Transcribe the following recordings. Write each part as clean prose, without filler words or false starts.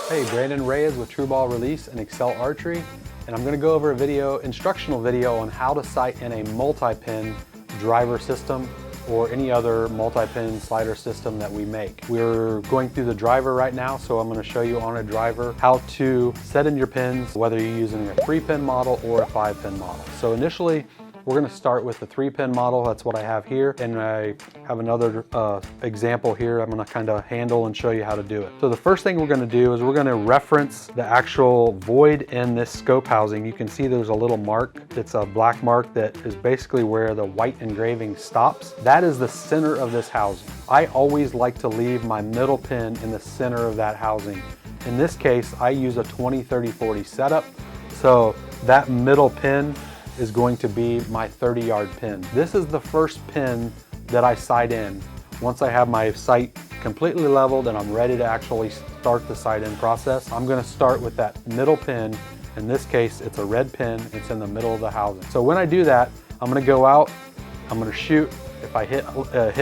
Hey, Brandon Reyes with True Ball Release and AXCEL Archery, and I'm going to go over a instructional video on how to sight in a multi-pin driver system or any other multi-pin slider system that we make. We're going through the driver right now, so I'm going to show you on a driver how to set in your pins, whether you're using a 3-pin model or a 5-pin model. So initially, we're going to start with the 3-pin model. That's what I have here, and I have another example here. I'm going to kind of handle and show you how to do it. So the first thing we're going to do is we're going to reference the actual void in this scope housing. You can see there's a little mark. It's a black mark that is basically where the white engraving stops. That is the center of this housing. I always like to leave my middle pin in the center of that housing. In this case, I use a 20-30-40 setup, so that middle pin is going to be my 30-yard pin. This is the first pin that I sight in. Once I have my sight completely leveled and I'm ready to actually start the sight in process, I'm going to start with that middle pin. In this case, it's a red pin. It's in the middle of the housing. So when I do that, I'm going to go out, I'm going to shoot. If I hit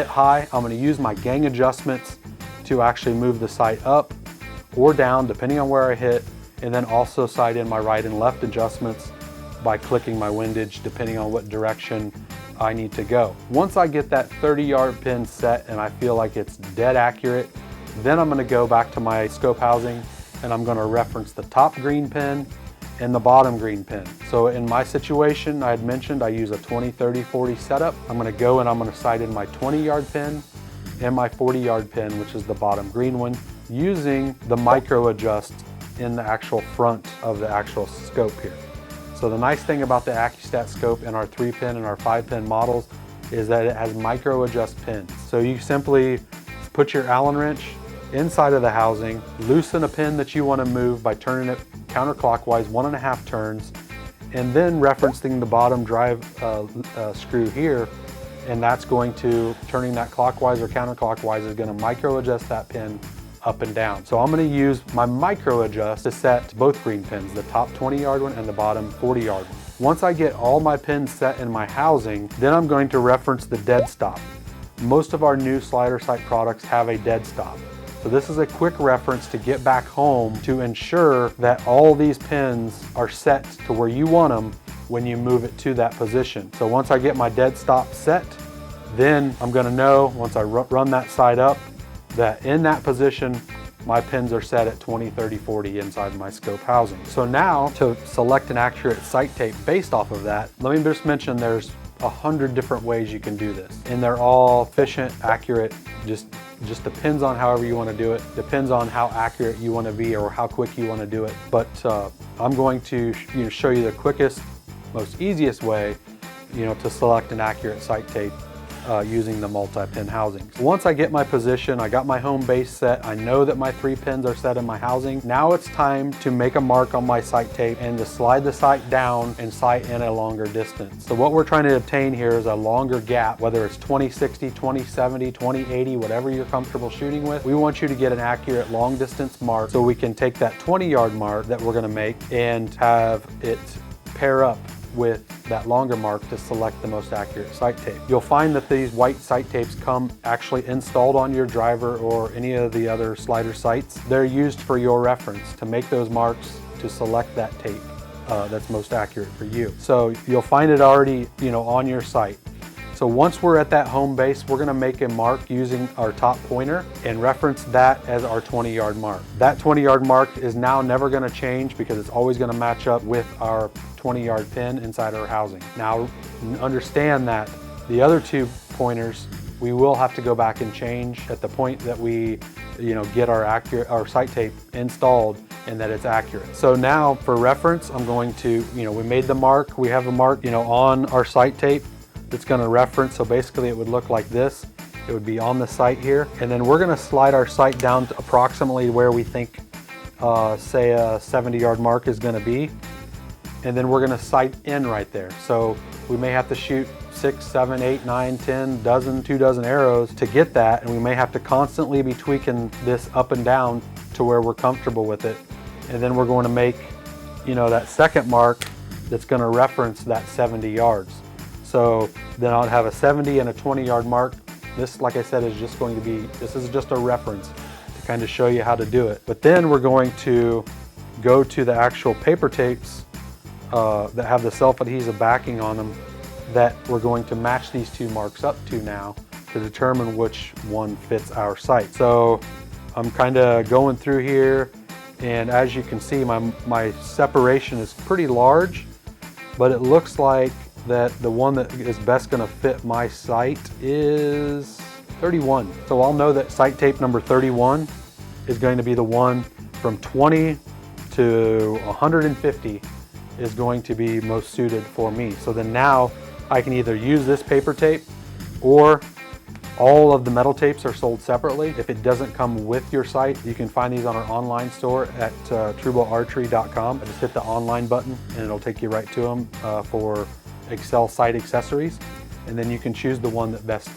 high, I'm going to use my gang adjustments to actually move the sight up or down, depending on where I hit, and then also sight in my right and left adjustments by clicking my windage depending on what direction I need to go. Once I get that 30-yard pin set and I feel like it's dead accurate, then I'm going to go back to my scope housing and I'm going to reference the top green pin and the bottom green pin. So in my situation, I had mentioned I use a 20-30-40 setup. I'm going to go and I'm going to sight in my 20-yard pin and my 40-yard pin, which is the bottom green one, using the micro adjust in the actual front of the actual scope here. So the nice thing about the AccuStat scope in our 3-pin and our 5-pin models is that it has micro adjust pins. So you simply put your Allen wrench inside of the housing, loosen a pin that you want to move by turning it counterclockwise 1.5 turns, and then referencing the bottom drive screw here, and that's going to, turning that clockwise or counterclockwise is going to micro adjust that pin up and down. So I'm going to use my micro adjust to set both green pins, the top 20-yard one and the bottom 40-yard one. Once I get all my pins set in my housing, then I'm going to reference the dead stop. Most of our new slider sight products have a dead stop. So this is a quick reference to get back home to ensure that all these pins are set to where you want them when you move it to that position. So once I get my dead stop set, then I'm going to know once I run that side up that in that position, my pins are set at 20-30-40 inside my scope housing. So now to select an accurate sight tape based off of that, let me just mention there's 100 different ways you can do this. And they're all efficient, accurate, just depends on however you want to do it, depends on how accurate you want to be or how quick you want to do it. But I'm going to show you the quickest, most easiest way to select an accurate sight tape using the multi-pin housings. Once I get my position, I got my home base set, I know that my 3 pins are set in my housing. Now it's time to make a mark on my sight tape and to slide the sight down and sight in a longer distance. So what we're trying to obtain here is a longer gap, whether it's 20-60, 20-70, 20-80, whatever you're comfortable shooting with. We want you to get an accurate long distance mark so we can take that 20-yard mark that we're going to make and have it pair up with that longer mark to select the most accurate sight tape. You'll find that these white sight tapes come actually installed on your driver or any of the other slider sights. They're used for your reference to make those marks to select that tape that's most accurate for you. So you'll find it already on your sight. So once we're at that home base, we're going to make a mark using our top pointer and reference that as our 20-yard mark. That 20-yard mark is now never going to change because it's always going to match up with our 20-yard pin inside our housing. Now understand that the other 2 pointers, we will have to go back and change at the point that we get our sight tape installed and that it's accurate. So now for reference, I'm going to, we made the mark, we have a mark on our sight tape that's going to reference. So basically it would look like this. It would be on the sight here, and then we're going to slide our sight down to approximately where we think say a 70-yard mark is going to be, and then we're going to sight in right there. So we may have to shoot 6, 7, 8, 9, 10, 2 dozen arrows to get that, and we may have to constantly be tweaking this up and down to where we're comfortable with it. And then we're going to make that second mark that's going to reference that 70 yards. So then I'll have a 70 and a 20-yard mark. This, like I said, is just going to be, this is just a reference to kind of show you how to do it. But then we're going to go to the actual paper tapes that have the self-adhesive backing on them that we're going to match these two marks up to now to determine which one fits our sight. So I'm kind of going through here, and as you can see, my separation is pretty large, but it looks like that the one that is best going to fit my sight is 31. So I'll know that sight tape number 31 is going to be the one from 20 to 150 is going to be most suited for me. So then now I can either use this paper tape, or all of the metal tapes are sold separately. If it doesn't come with your sight, you can find these on our online store at TrueBowArchery.com. Just hit the online button and it'll take you right to them for AXCEL sight accessories. And then you can choose the one that best,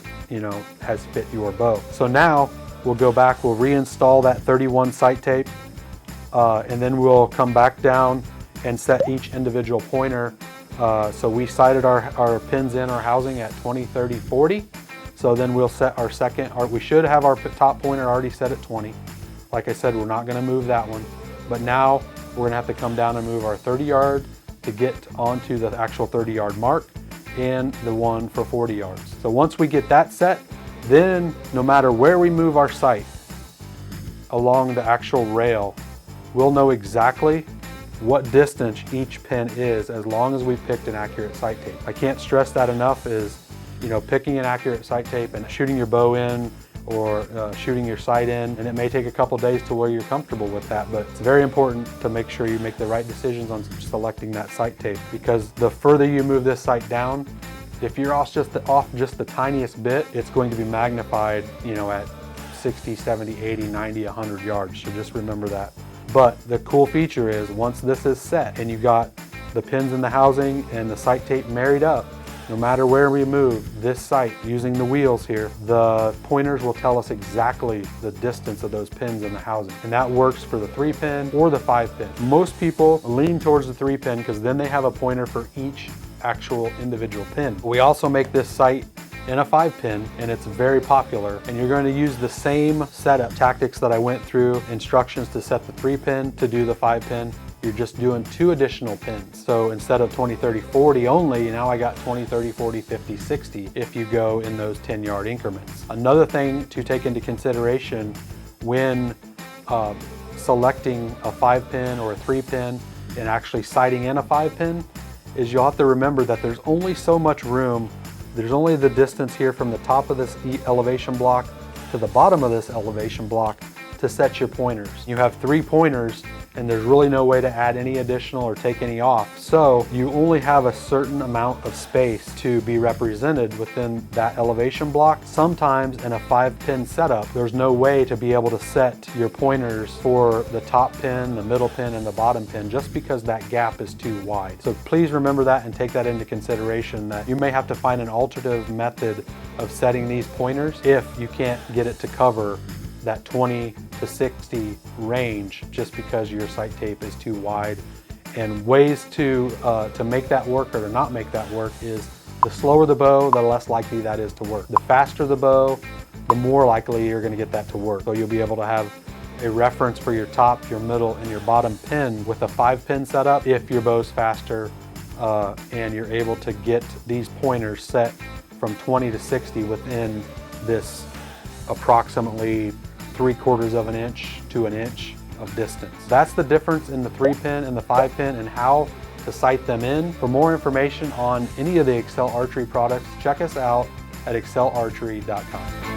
has fit your bow. So now we'll go back, we'll reinstall that 31 sight tape, and then we'll come back down and set each individual pointer. So we sighted our pins in our housing at 20, 30, 40. So then we'll set our second, we should have our top pointer already set at 20. Like I said, we're not gonna move that one. But now we're gonna have to come down and move our 30 yard to get onto the actual 30 yard mark, and the one for 40 yards. So once we get that set, then no matter where we move our sight along the actual rail, we'll know exactly what distance each pin is as long as we picked an accurate sight tape. I can't stress that enough, is picking an accurate sight tape and shooting your bow in, or shooting your sight in, and it may take a couple days to where you're comfortable with that, but it's very important to make sure you make the right decisions on selecting that sight tape, because the further you move this sight down, if you're off just the tiniest bit, it's going to be magnified, at 60, 70, 80, 90, 100 yards, so just remember that. But the cool feature is, once this is set and you've got the pins in the housing and the sight tape married up, no matter where we move this sight using the wheels here, the pointers will tell us exactly the distance of those pins in the housing. And that works for the 3-pin or the 5-pin. Most people lean towards the 3-pin because then they have a pointer for each actual individual pin. We also make this sight in a 5-pin, and it's very popular, and you're going to use the same setup tactics that I went through, instructions to set the 3-pin to do the 5-pin. You're just doing 2 additional pins. So instead of 20, 30, 40 only, now I got 20, 30, 40, 50, 60 if you go in those 10-yard increments. Another thing to take into consideration when selecting a 5-pin or a 3-pin and actually sighting in a 5-pin is you'll have to remember that there's only so much room. There's only the distance here from the top of this elevation block to the bottom of this elevation block to set your pointers. You have 3 pointers, and there's really no way to add any additional or take any off. So you only have a certain amount of space to be represented within that elevation block. Sometimes in a 5-pin setup, there's no way to be able to set your pointers for the top pin, the middle pin, and the bottom pin, just because that gap is too wide. So please remember that and take that into consideration, that you may have to find an alternative method of setting these pointers if you can't get it to cover that 20 to 60 range, just because your sight tape is too wide. And ways to make that work or to not make that work is, the slower the bow, the less likely that is to work. The faster the bow, the more likely you're going to get that to work. So you'll be able to have a reference for your top, your middle, and your bottom pin with a 5-pin setup if your bow's faster, and you're able to get these pointers set from 20 to 60 within this approximately 3/4 of an inch to an inch of distance. That's the difference in the 3-pin and the 5-pin and how to sight them in. For more information on any of the AXCEL Archery products, check us out at AXCELArchery.com.